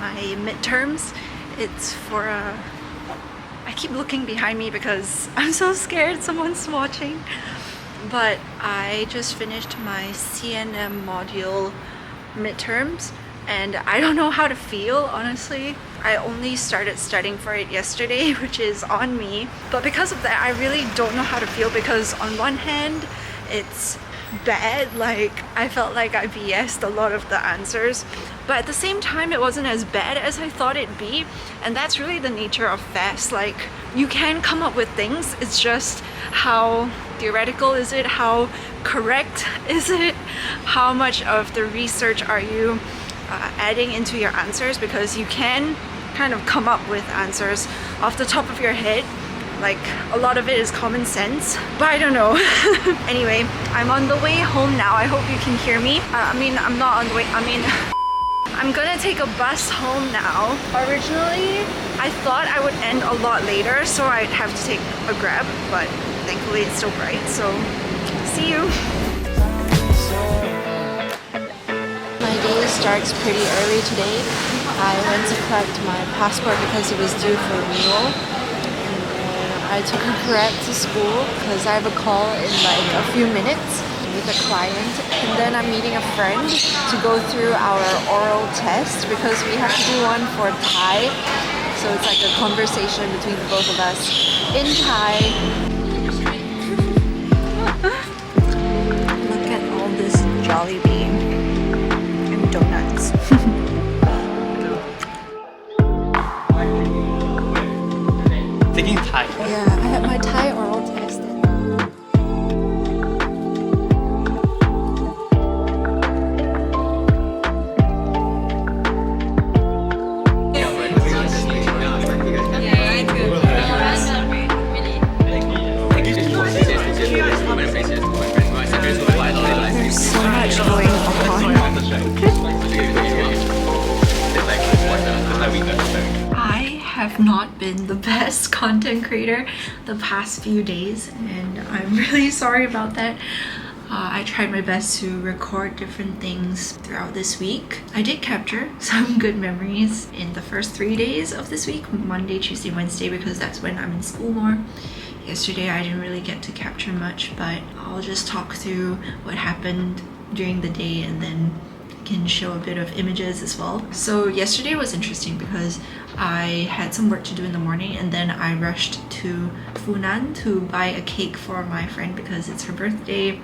my midterms. It's for I keep looking behind me because I'm so scared someone's watching. But I just finished my CNM module midterms and I don't know how to feel, honestly. I only started studying for it yesterday, which is on me. But because of that, I really don't know how to feel, because on one hand, it's bad. Like, I felt like I BS'd a lot of the answers, but at the same time it wasn't as bad as I thought it'd be. And that's really the nature of FAST. Like, you can come up with things, it's just how theoretical is it, how correct is it, how much of the research are you adding into your answers, because you can kind of come up with answers off the top of your head. Like, a lot of it is common sense, but I don't know. Anyway, I'm on the way home now. I hope you can hear me. I'm not on the way. I'm gonna take a bus home now. Originally, I thought I would end a lot later, so I'd have to take a Grab, but thankfully it's still bright, so see you. My day starts pretty early today. I went to collect my passport because it was due for renewal. I took a Grab to school because I have a call in like a few minutes with a client, and then I'm meeting a friend to go through our oral test because we have to do one for Thai. So it's like a conversation between the both of us in Thai. Look at all this Jollibee and donuts. Taking Thai. Yeah, I had my Thai oral test. There's so much going on. I have not been the best content creator the past few days, and I'm really sorry about that. I tried my best to record different things throughout this week. I did capture some good memories in the first 3 days of this week, Monday, Tuesday, Wednesday, because that's when I'm in school more. Yesterday I didn't really get to capture much, but I'll just talk through what happened during the day and then can show a bit of images as well. So yesterday was interesting because I had some work to do in the morning, and then I rushed to Funan to buy a cake for my friend because it's her birthday.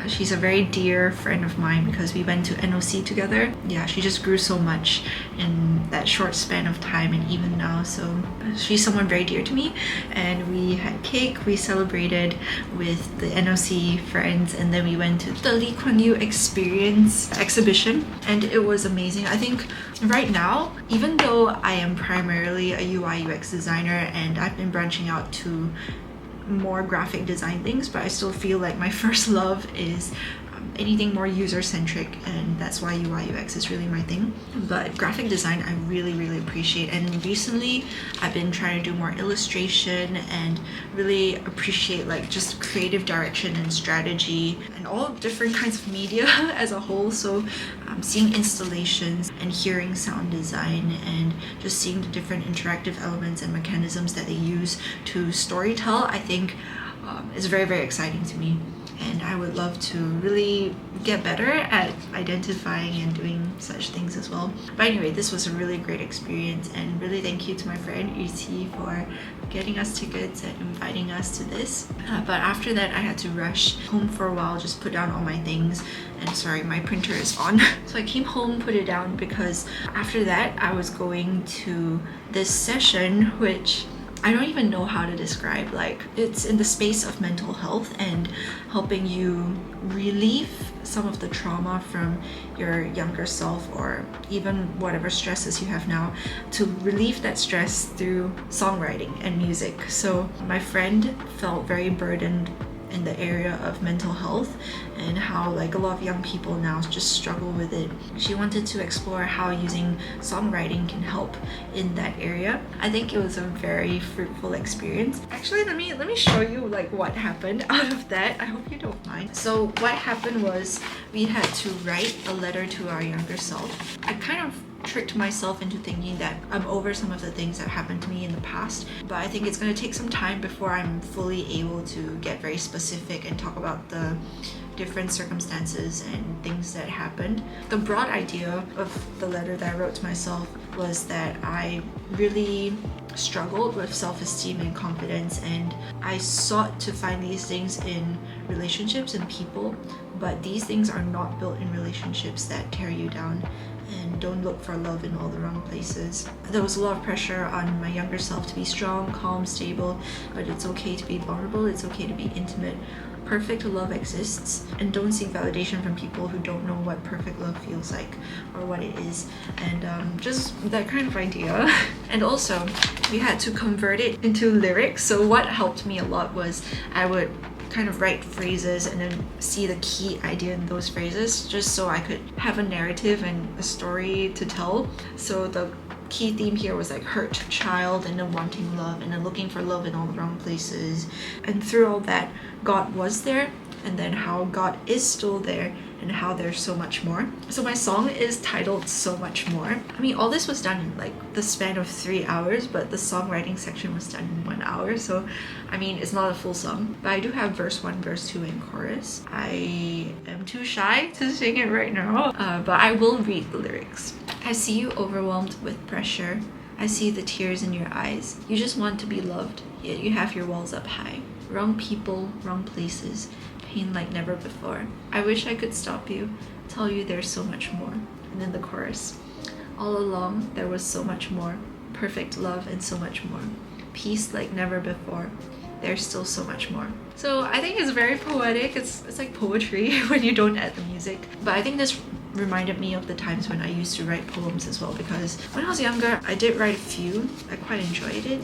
She's a very dear friend of mine because we went to NOC together. Yeah, she just grew so much in that short span of time, and even now, so she's someone very dear to me. And we had cake, we celebrated with the NOC friends, and then we went to the Lee Kuan Yew Experience exhibition, and it was amazing. I think right now, even though I am primarily a UI UX designer and I've been branching out to more graphic design things, but I still feel like my first love is anything more user-centric, and that's why UI UX is really my thing. But graphic design I really appreciate, and recently I've been trying to do more illustration and really appreciate like just creative direction and strategy and all different kinds of media as a whole. So seeing installations and hearing sound design and just seeing the different interactive elements and mechanisms that they use to storytell, I think is very exciting to me. And I would love to really get better at identifying and doing such things as well. But anyway, this was a really great experience, and really thank you to my friend Hihi for getting us tickets and inviting us to this. But after that, I had to rush home for a while, just put down all my things. And sorry, my printer is on. So I came home, put it down, because after that I was going to this session, which I don't even know how to describe. Like, it's in the space of mental health and helping you relieve some of the trauma from your younger self, or even whatever stresses you have now, to relieve that stress through songwriting and music. So my friend felt very burdened in the area of mental health and how like a lot of young people now just struggle with it. She wanted to explore how using songwriting can help in that area. I think it was a very fruitful experience. Actually, let me show you like what happened out of that. I hope you don't mind. So what happened was we had to write a letter to our younger self. I kind of tricked myself into thinking that I'm over some of the things that happened to me in the past, but I think it's going to take some time before I'm fully able to get very specific and talk about the different circumstances and things that happened. The broad idea of the letter that I wrote to myself was that I really struggled with self-esteem and confidence, and I sought to find these things in relationships and people, but these things are not built in relationships that tear you down, and don't look for love in all the wrong places. There was a lot of pressure on my younger self to be strong, calm, stable, but it's okay to be vulnerable, it's okay to be intimate. Perfect love exists, and don't seek validation from people who don't know what perfect love feels like or what it is, and just that kind of idea. And also, we had to convert it into lyrics, so what helped me a lot was I would kind of write phrases and then see the key idea in those phrases, just so I could have a narrative and a story to tell. So the key theme here was like hurt child, and then wanting love, and then looking for love in all the wrong places. And through all that, God was there, and then how God is still there, and how there's so much more. So my song is titled So Much More. I mean, all this was done in like the span of 3 hours, but the songwriting section was done in 1 hour. So I mean, it's not a full song, but I do have verse 1, verse 2, and chorus. I am too shy to sing it right now, but I will read the lyrics. I see you overwhelmed with pressure. I see the tears in your eyes. You just want to be loved, yet you have your walls up high. Wrong people, wrong places, pain like never before. I wish I could stop you, tell you there's so much more. And then the chorus. All along, there was so much more. Perfect love and so much more. Peace like never before. There's still so much more. So I think it's very poetic. It's like poetry when you don't add the music. But I think this reminded me of the times when I used to write poems as well, because when I was younger, I did write a few. I quite enjoyed it,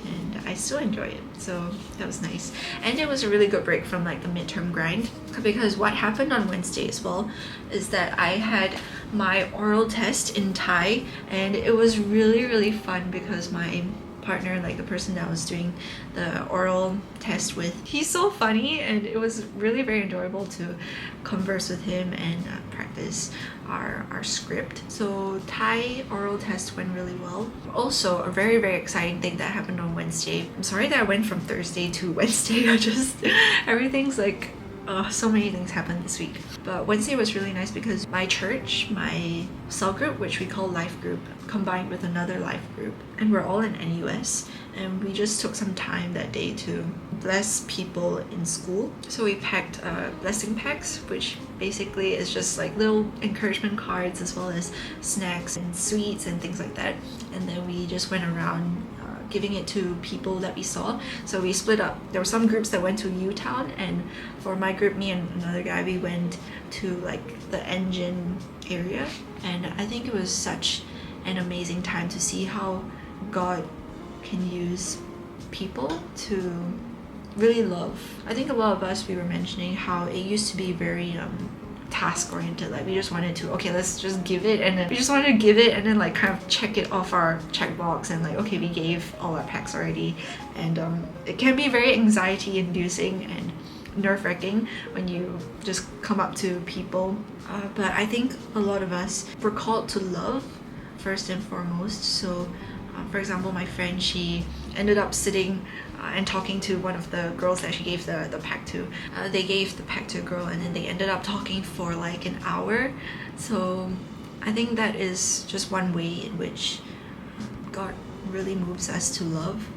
and I still enjoy it, so that was nice. And it was a really good break from like the midterm grind, because what happened on Wednesday as well is that I had my oral test in Thai, and it was really fun because my partner, like the person that I was doing the oral test with, he's so funny, and it was really very enjoyable to converse with him and practice our script. So Thai oral test went really well. Also, a very exciting thing that happened on Wednesday. I'm sorry that I went from Thursday to Wednesday. I just everything's like so many things happened this week. But Wednesday was really nice because my church, my cell group, which we call life group, combined with another life group, and we're all in NUS, and we just took some time that day to bless people in school. So we packed blessing packs, which basically is just like little encouragement cards as well as snacks and sweets and things like that, and then we just went around giving it to people that we saw. So we split up. There were some groups that went to U-Town, and for my group, me and another guy, we went to like the engine area, and I think it was such an amazing time to see how God can use people to really love. I think a lot of us, we were mentioning how it used to be very task oriented, like we just wanted to, okay, let's just give it, and then we just wanted to give it and then like kind of check it off our checkbox, and like, okay, we gave all our packs already. And it can be very anxiety inducing and nerve-wracking when you just come up to people, but I think a lot of us were called to love first and foremost. So for example, my friend, she ended up sitting and talking to one of the girls that she gave the pack to. They gave the pack to a girl, and then they ended up talking for like an hour. So I think that is just one way in which God really moves us to love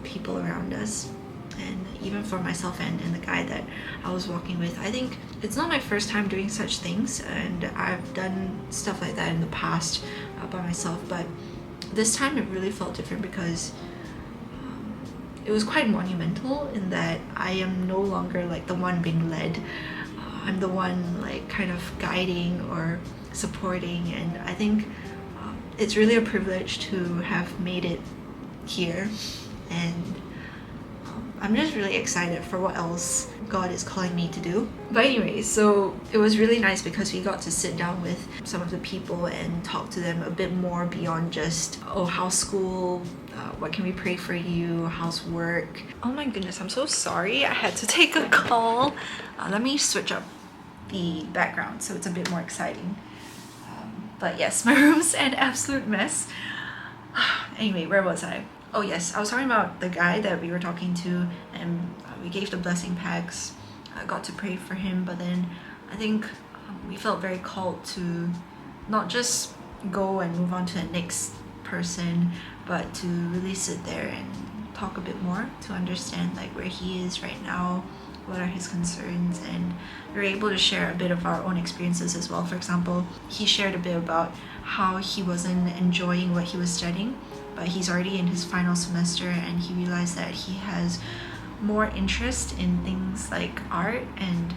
people around us. And even for myself and the guy that I was walking with, I think it's not my first time doing such things, and I've done stuff like that in the past by myself, but this time it really felt different because it was quite monumental in that I am no longer like the one being led. I'm the one like kind of guiding or supporting, and I think it's really a privilege to have made it here, and I'm just really excited for what else God is calling me to do. But anyway, so it was really nice because we got to sit down with some of the people and talk to them a bit more beyond just, oh, how's school? What can we pray for you? How's work? Oh my goodness, I'm so sorry. I had to take a call. Let me switch up the background so it's a bit more exciting. But yes, my room's an absolute mess. Anyway, where was I? Oh yes, I was talking about the guy that we were talking to, and we gave the blessing packs. I got to pray for him, but then I think we felt very called to not just go and move on to the next person, but to really sit there and talk a bit more to understand like where he is right now, what are his concerns, and we were able to share a bit of our own experiences as well. For example, he shared a bit about how he wasn't enjoying what he was studying, but he's already in his final semester and he realized that he has more interest in things like art and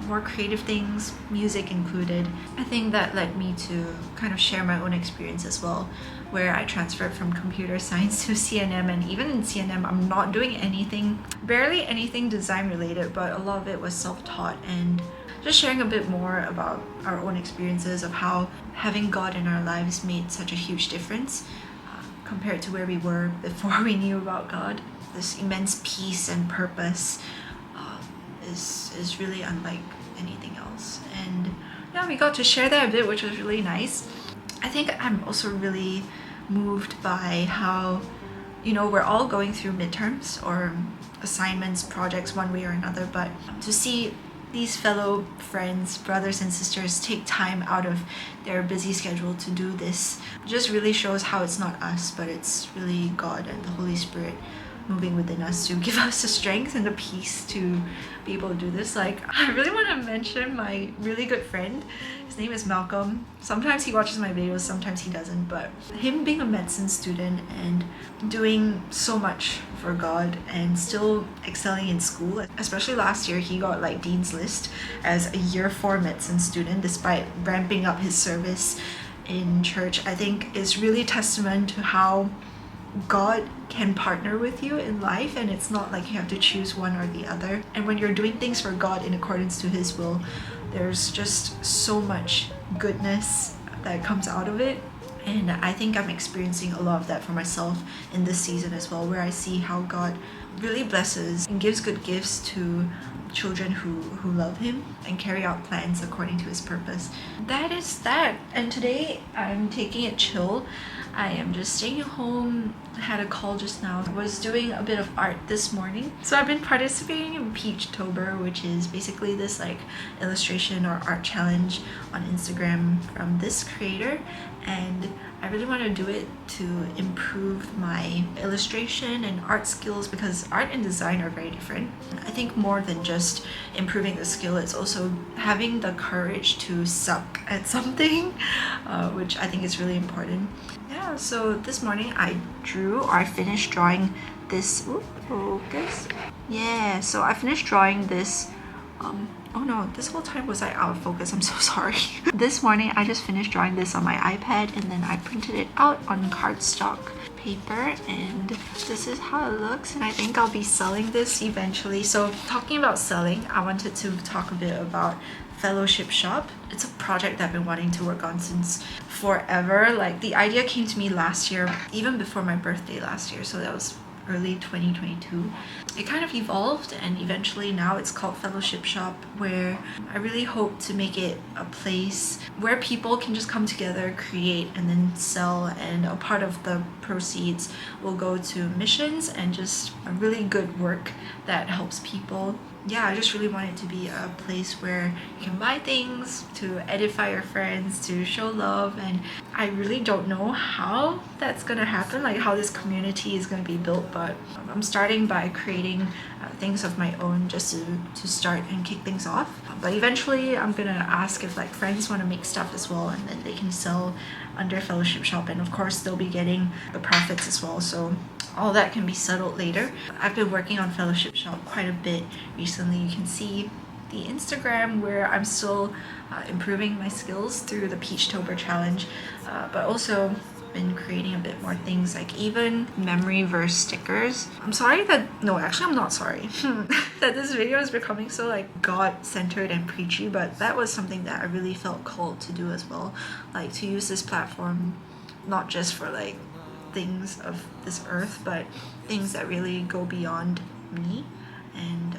more creative things, music included. I think that led me to kind of share my own experience as well, where I transferred from computer science to CNM, and even in CNM I'm not doing anything, barely anything design related, but a lot of it was self-taught, and just sharing a bit more about our own experiences of how having God in our lives made such a huge difference compared to where we were before we knew about God. This immense peace and purpose is really unlike anything else, and yeah, we got to share that a bit, which was really nice. I think I'm also really moved by how, you know, we're all going through midterms or assignments, projects, one way or another, but to see these fellow friends, brothers and sisters take time out of their busy schedule to do this just really shows how it's not us, but it's really God and the Holy Spirit moving within us to give us the strength and the peace to be able to do this. Like, I really want to mention my really good friend. His name is Malcolm. Sometimes he watches my videos, sometimes he doesn't, but him being a medicine student and doing so much for God and still excelling in school, especially last year he got like Dean's List as a year 4 medicine student despite ramping up his service in church, I think is really testament to how God can partner with you in life, and it's not like you have to choose one or the other. And when you're doing things for God in accordance to His will, there's just so much goodness that comes out of it. And I think I'm experiencing a lot of that for myself in this season as well, where I see how God really blesses and gives good gifts to children who love Him and carry out plans according to His purpose. That is that. And today I'm taking it chill. I am just staying at home. I had a call just now. I was doing a bit of art this morning. So I've been participating in Peachtober, which is basically this like illustration or art challenge on Instagram from this creator. And I really want to do it to improve my illustration and art skills, because art and design are very different. I think more than just improving the skill, it's also having the courage to suck at something, which I think is really important. Yeah, so this morning I finished drawing this. Ooh, focus. Yeah, so I finished drawing this. Oh no, this whole time was I out of focus? I'm so sorry. This morning I just finished drawing this on my iPad, and then I printed it out on cardstock paper, and this is how it looks, and I think I'll be selling this eventually. So talking about selling, I wanted to talk a bit about Fellowship Shop. It's a project that I've been wanting to work on since forever. Like, the idea came to me last year, even before my birthday last year, so that was early 2022. It kind of evolved, and eventually now it's called Fellowship Shop, where I really hope to make it a place where people can just come together, create, and then sell, and a part of the proceeds will go to missions and just a really good work that helps people. Yeah, I just really want it to be a place where you can buy things, to edify your friends, to show love, and I really don't know how that's gonna happen, like how this community is gonna be built, but I'm starting by creating things of my own just to start and kick things off. But eventually I'm gonna ask if like friends want to make stuff as well, and then they can sell under Fellowship Shop, and of course they'll be getting the profits as well, so all that can be settled later. I've been working on Fellowship Shop quite a bit recently. You can see the Instagram where I'm still improving my skills through the Peachtober challenge, but also been creating a bit more things, like even memory verse stickers. I'm sorry that, no, actually I'm not sorry that this video is becoming so like God-centered and preachy, but that was something that I really felt called to do as well, like to use this platform not just for like things of this earth, but things that really go beyond me And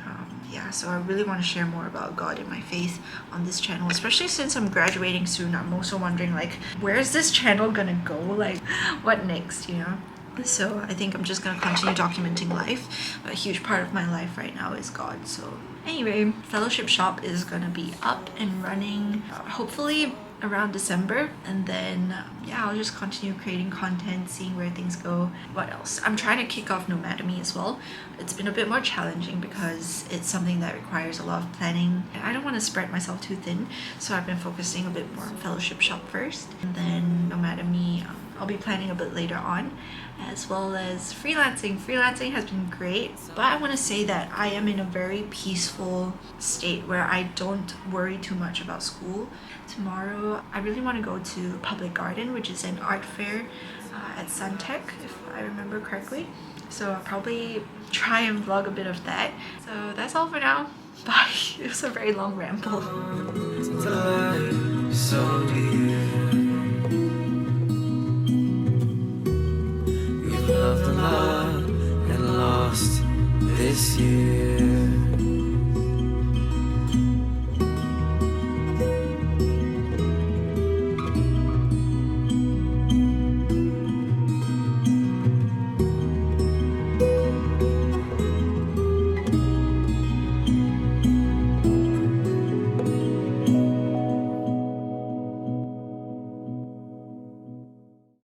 yeah, so I really want to share more about God and my faith on this channel, especially since I'm graduating soon. I'm also wondering, like, where is this channel gonna go? Like, what next, you know? So I think I'm just gonna continue documenting life. A huge part of my life right now is God. So anyway, Fellowship Shop is gonna be up and running hopefully around December, and then yeah, I'll just continue creating content, seeing where things go. What else? I'm trying to kick off Nomademy as well. It's been a bit more challenging because it's something that requires a lot of planning. I don't want to spread myself too thin, so I've been focusing a bit more on Fellowship Shop first, and then Nomademy I'll be planning a bit later on, as well as freelancing. Freelancing has been great, but I want to say that I am in a very peaceful state where I don't worry too much about school. Tomorrow, I really want to go to Public Garden, which is an art fair at Suntec, if I remember correctly. So I'll probably try and vlog a bit of that. So that's all for now. Bye. It was a very long ramble. So loved a lot and lost this year.